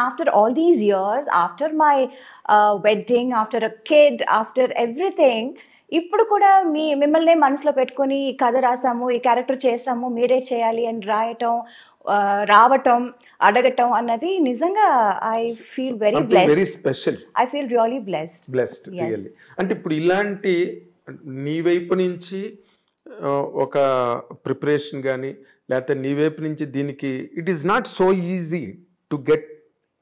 after all these years, after my wedding, after a kid, after everything, ఇప్పుడు కూడా మిమ్మల్ని మనసులో పెట్టుకొని ఈ కథ రాసాము, ఈ క్యారెక్టర్ చేసాము, మీరే చేయాలి అని రాయటం, రావటం, అడగటం అన్నది నిజంగా I feel very blessed. Very special. I feel really blessed. Really. అంటే ఇప్పుడు ఇలాంటి నీ వైపు నుంచి ఒక ప్రిపరేషన్ కానీ లేకపోతే నీ వైపు నుంచి దీనికి it is not so easy to get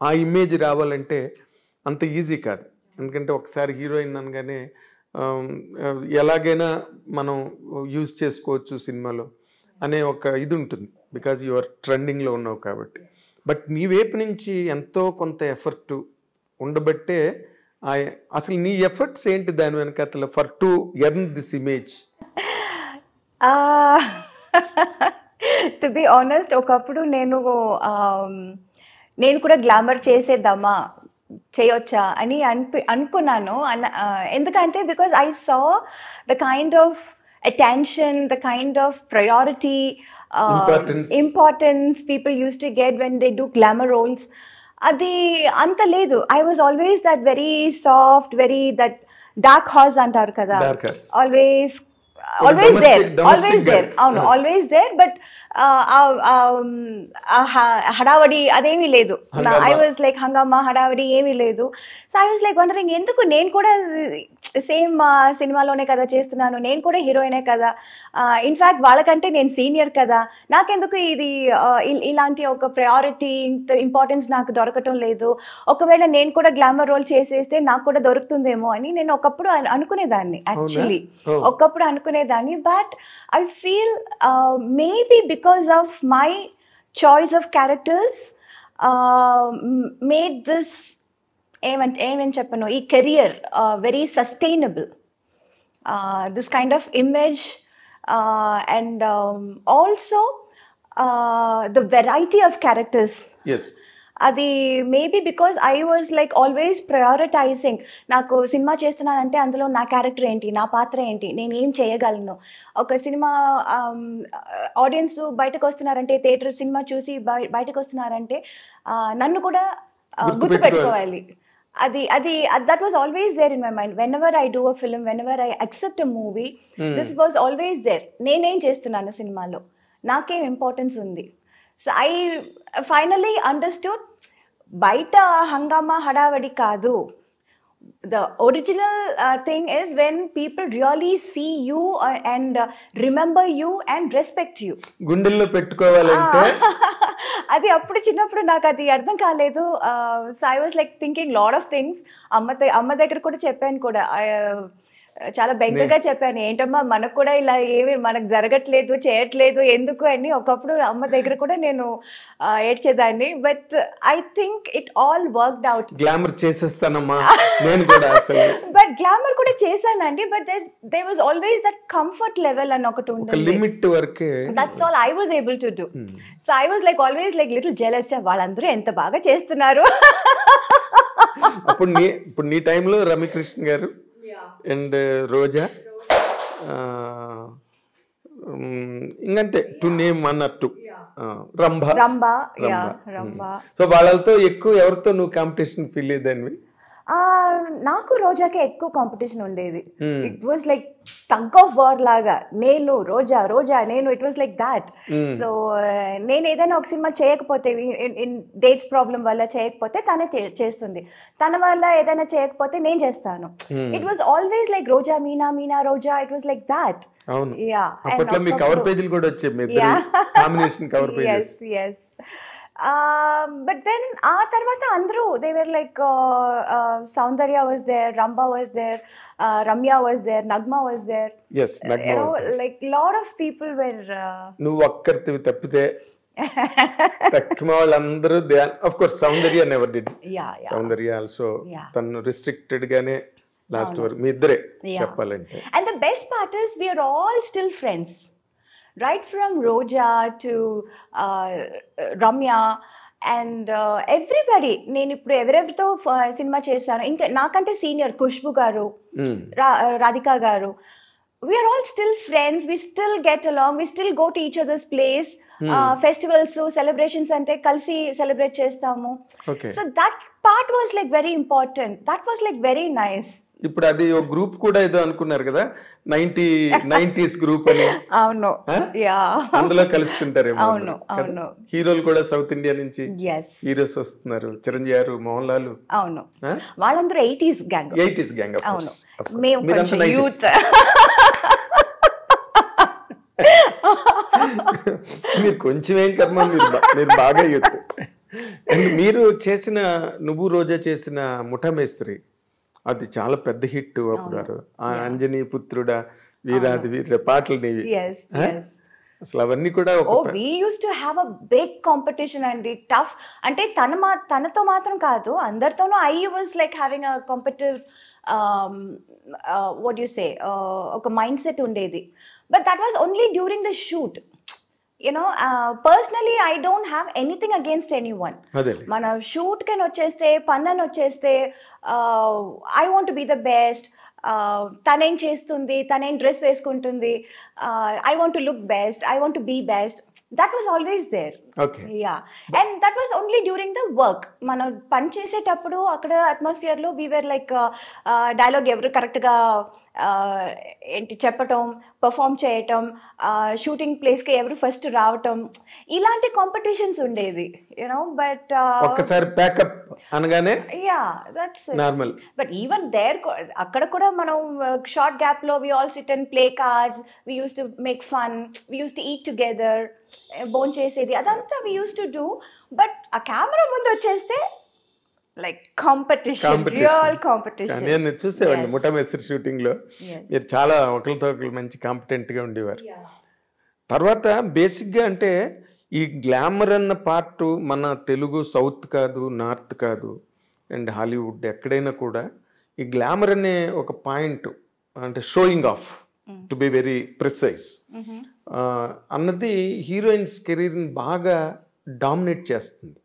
ఆ ఇమేజ్ రావాలంటే అంత ఈజీ కాదు. ఎందుకంటే ఒకసారి హీరోయిన్ అనగానే ఎలాగైనా మనం యూజ్ చేసుకోవచ్చు సినిమాలో అనే ఒక ఇది ఉంటుంది, బికాజ్ యు ఆర్ ట్రెండింగ్లో ఉన్నావు కాబట్టి. బట్ నీ వైపు నుంచి ఎంతో కొంత ఎఫర్ట్ ఉండబట్టే అసలు నీ ఎఫర్ట్స్ ఏంటి దాని వెనకాల for to earn this image? To be honest, ఒకప్పుడు నేను కూడా గ్లామర్ చేసేద్దామా, చేయొచ్చా అని అనుకున్నాను. ఎందుకంటే because I saw the kind of attention, the kind of priority, importance people used to get when they do glamour roles. అది అంత లేదు. I was always that very soft, very that dark horse అంటారు కదా, always there, అవును, always there, but హడావడి అదేమీ లేదు. I was like హంగామా, హడావడి ఏమీ లేదు. So I was like wondering, ఎందుకు నేను కూడా సేమ్ సినిమాలోనే కదా చేస్తున్నాను, నేను కూడా హీరోయినే కదా, ఇన్ఫ్యాక్ట్ వాళ్ళకంటే నేను సీనియర్ కదా, నాకెందుకు ఇది ఇలాంటి ఒక ప్రయారిటీ, ఇంపార్టెన్స్ నాకు దొరకటం లేదు, ఒకవేళ నేను కూడా గ్లామర్ రోల్ చేసేస్తే నాకు కూడా దొరుకుతుందేమో అని నేను ఒకప్పుడు అనుకునేదాన్ని. యాక్చువల్లీ ఒకప్పుడు అనుకునేదాన్ని. But I feel maybe because of my choice of characters made this ఏమని చెప్పను, ఈ career very sustainable, this kind of image, and also the variety of characters. Yes. అది maybe because I was like always prioritising. నాకు cinema చేస్తున్నానంటే అందులో నా character ఏంటి, నా పాత్ర ఏంటి, నేను ఏం చేయగలను. ఒక సినిమా ఆడియన్స్ బయటకు వస్తున్నారంటే, థియేటర్ సినిమా చూసి బయటకు వస్తున్నారంటే నన్ను కూడా గుర్తుపెట్టుకోవాలి. that was always there in my mind. Whenever I do a film, whenever I accept a movie, this was always there. నేనేం చేస్తున్నాను సినిమాలో, నాకేం ఇంపార్టెన్స్ ఉంది. So I finally understood, బయట హంగామా హడావడి కాదు. The original thing is when people really see you and remember you and respect you. గుండెల్లో పెట్టుకోవాలంటే అది అప్పుడు చిన్నప్పుడు నాకు అది అర్థం కాలేదు. So I was like thinking lot of things. అమ్మ దగ్గర కూడా చెప్పాను కూడా, చాలా బెంగగా చెప్పాను, ఏంటమ్మా మనకు కూడా ఇలా ఏమి మనకు జరగట్లేదు, చేయట్లేదు ఎందుకు అని ఒకప్పుడు అమ్మ దగ్గర కూడా నేను ఏడ్చేదాన్ని. But I think it all worked out. Glamour చేసేస్తానమ్మా నేను కూడా అసలు. బట్ గ్లామర్ కూడా చేశానండి. But there was always that comfort level అని ఒకటి ఉంది, లిమిట్ వరకే. That's all I was able to do. So I was like always like little jealous, వాళ్ళందరూ ఎంత బాగా చేస్తున్నారు. ఇప్పుడు నీ టైంలో రమ్యకృష్ణ గారు అండ్ రోజా, ఇంకంటే టు నేమ్ అన్నట్టు రంభ. సో వాళ్ళతో ఎక్కువ ఎవరితో నువ్వు కాంపిటీషన్ ఫీల్ అయ్యేదాన్ని? నాకు రోజాకే ఎక్కువ కాంపిటీషన్ ఉండేది. It was like tug of war లాగా, నేను రోజా నేను, it was like that. So నేను ఏదైనా ఒక సినిమా చేయకపోతే, డేట్స్ ప్రాబ్లం వల్ల చేయకపోతే తనే చేస్తుంది, తన వల్ల ఏదైనా చేయకపోతే నేను చేస్తాను. It was always like Roja Meena, Meena Roja, it was like that. Cover పేజీలు కూడా వచ్చాయి, combination cover pages. yes. But then ఆ తర్వాత అందరూ they were like Saundarya was there, Ramba was there, Ramya was there, Nagma was there. Yes, Nagma was there. Like lot of people were నువ్వు ఒక్కరివి తప్పితే తక్కువ వాళ్ళందరూ, of course Saundarya never did. Saundarya also తను restricted గానే last వరకు మీ ఇద్దరే చెప్పాలంటే. And the best part is we are all still friends. Right from Roja to Ramya and everybody. నేను ఇప్పుడు ఎవరెవరితో సినిమా చేశాను, ఇంకా నాకంటే సీనియర్ ఖుష్బు గారు, రాధికా గారు, we are all still friends, we still get along, we still go to each other's place. Festivals celebrations అంటే కలిసి సెలబ్రేట్ చేస్తాము. Okay. So that part was like very important. That was like very nice. ఇప్పుడు అది ఒక group కూడా ఏదో అనుకున్నారు కదా, 90s గ్రూప్ అని. అవును, యా, అందులో కలుస్తుంటారేమో. అవును, అవును. హీరోలు కూడా సౌత్ ఇండియా నుంచి yes, హీరోస్ వస్తున్నారు, చిరంజీవి గారు, మోహన్ లాల్. అవును, వాళ్ళందరూ 80s గ్యాంగ్. 80s gang. అవును, మేము కొంచెం యూత్. మీరు కొంచెం ఏం కర్మ, మీరు బాగా యూత్. అండ్ మీరు చేసిన నువ్వు రోజా చేసిన ముఠా మేస్త్రి అది చాలా పెద్ద హిట్ అప్పుడు. అంజనీ పుత్రుడా, వీరాది వీర పాటలు నీవి. అసలు అవన్నీ కూడా we used to have a big competition అండి. టఫ్ అంటే తనతో మాత్రం కాదు, అందరితోనూ I was like having a competitive what do you say, ఒక మైండ్ సెట్ ఉండేది. But that was only during the shoot. You know, personally I don't have anything against anyone. మన shoot కని వచ్చేస్తే, పన్నని వచ్చేస్తే, I want to be the best. తనేం చేస్తుంది, తనేం dress వేసుకుంటుంది, I want to look best, I want to be best. That was always there. Okay. Yeah. And that was only during the work. మనం పని చేసేటప్పుడు అక్కడ అట్మాస్ఫియర్ లో we were like dialogue ఎవరు కరెక్ట్ గా ఏంటి చెప్పటం, పర్ఫామ్ చేయటం, షూటింగ్ ప్లేస్కి ఎవరు ఫస్ట్ రావటం, ఇలాంటి కాంపిటీషన్స్ ఉండేది, యూనో. బట్ ఒక్కసారి ప్యాకప్ అనగానే yeah, that's normal. But even there అక్కడ కూడా మనం షార్ట్ గ్యాప్ లో we all sit and play cards, we used to make fun, we used to eat together, బోన్ చేసేది, అదంతా we used to do. But ఆ కెమెరా ముందు వచ్చేస్తే లైక్ కాంపిటీషన్, రియల్ కాంపిటీషన్. నేను చూసేవాడిని ముఠా మేస్త్రి షూటింగ్ లో. మీరు చాలా ఒకరితో ఒకరు మంచి కాంపిటెంట్ గా ఉండేవారు. తర్వాత బేసిక్ గా అంటే ఈ గ్లామర్ అన్న పార్ట్ మన తెలుగు సౌత్ కాదు, నార్త్ కాదు, అండ్ హాలీవుడ్ ఎక్కడైనా కూడా ఈ గ్లామర్ అనే ఒక పాయింట్, అంటే showing off to be very precise అన్నది హీరోయిన్స్ కెరీర్ని బాగా డామినేట్ చేస్తుంది,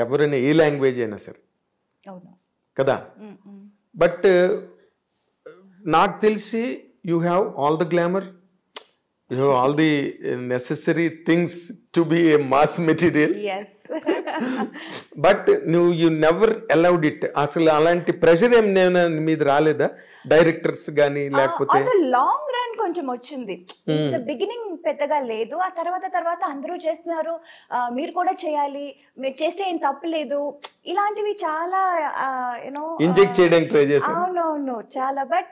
ఎవరైనా ఏ లాంగ్వేజ్ అయినా సరే కదా. బట్ నాకు తెలిసి you have all the glamour, you have all the necessary things to be A mass material. But నువ్వు యూ నెవర్ అలౌడ్ ఇట్. అసలు అలాంటి ప్రెషర్ ఏం మీద రాలేదా డైరెక్టర్స్ కానీ, లేకపోతే? లాంగ్ రన్ కొంచెం వచ్చింది, బిగినింగ్ పెద్దగా లేదు. ఆ తర్వాత అందరూ చేస్తున్నారు, మీరు కూడా చేయాలి, మీరు చేస్తే ఏం తప్పులేదు, ఇలాంటివి చాలా యూనో ఇంజెక్ట్ చేయడానికి ట్రై చేశాను. అవునవును, చాలా. But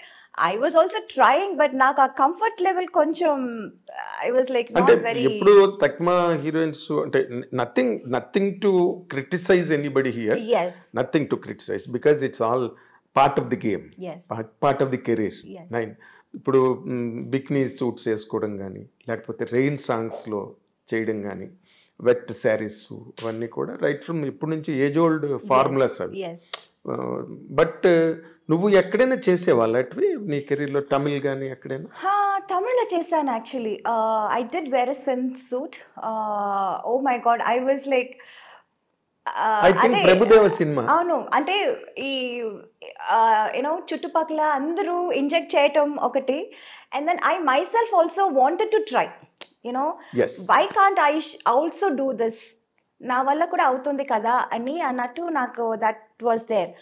I was also trying, but నాకు ఆ కంఫర్ట్ లెవెల్ కొంచెం I was like not very. ఇప్పుడు తక్మా హీరోయిన్స్ అంటే nothing to criticise anybody here. Yes. Nothing to criticize because it's all part of the game. Yes. Part of the career. Yes. ఇప్పుడు bikini suits వేసుకోవడం కానీ, లేకపోతే rain సాంగ్స్లో చేయడం కానీ, వెట్ శారీస్, అవన్నీ కూడా రైట్ ఫ్రమ్ ఇప్పటి నుంచి ఏజ్ ఓల్డ్ ఫార్ములాస్ అవి. బట్ నువ్వు ఎక్కడైనా చేసేవాళ్ళు అటువి నీ కెరీర్లో, తమిళ్ కానీ ఎక్కడైనా? తమిళ్లో చేశాను actually. I did wear a swimsuit. Oh my god, I was like, I think Prabhudeva cinema. అవును, అంటే ఈ యూనో చుట్టుపక్కల అందరూ ఇంజెక్ట్ చేయటం ఒకటి, and then I myself also wanted to try, you know, why can't I also do this, నా వల్ల కూడా అవుతుంది కదా అని అన్నట్టు నాకు that was there.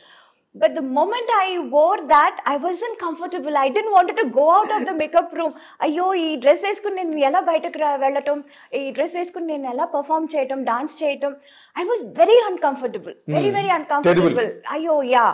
But the moment I wore that, I wasn't comfortable. I didn't want to go out of the makeup room. అయ్యో, ఈ డ్రెస్ వేసుకుని నేను ఎలా బయటకు వెళ్ళటం, ఈ డ్రెస్ వేసుకుని నేను ఎలా పర్ఫామ్ చేయటం, డాన్స్ చేయటం, I was very uncomfortable, very uncomfortable. అయ్యో, యా.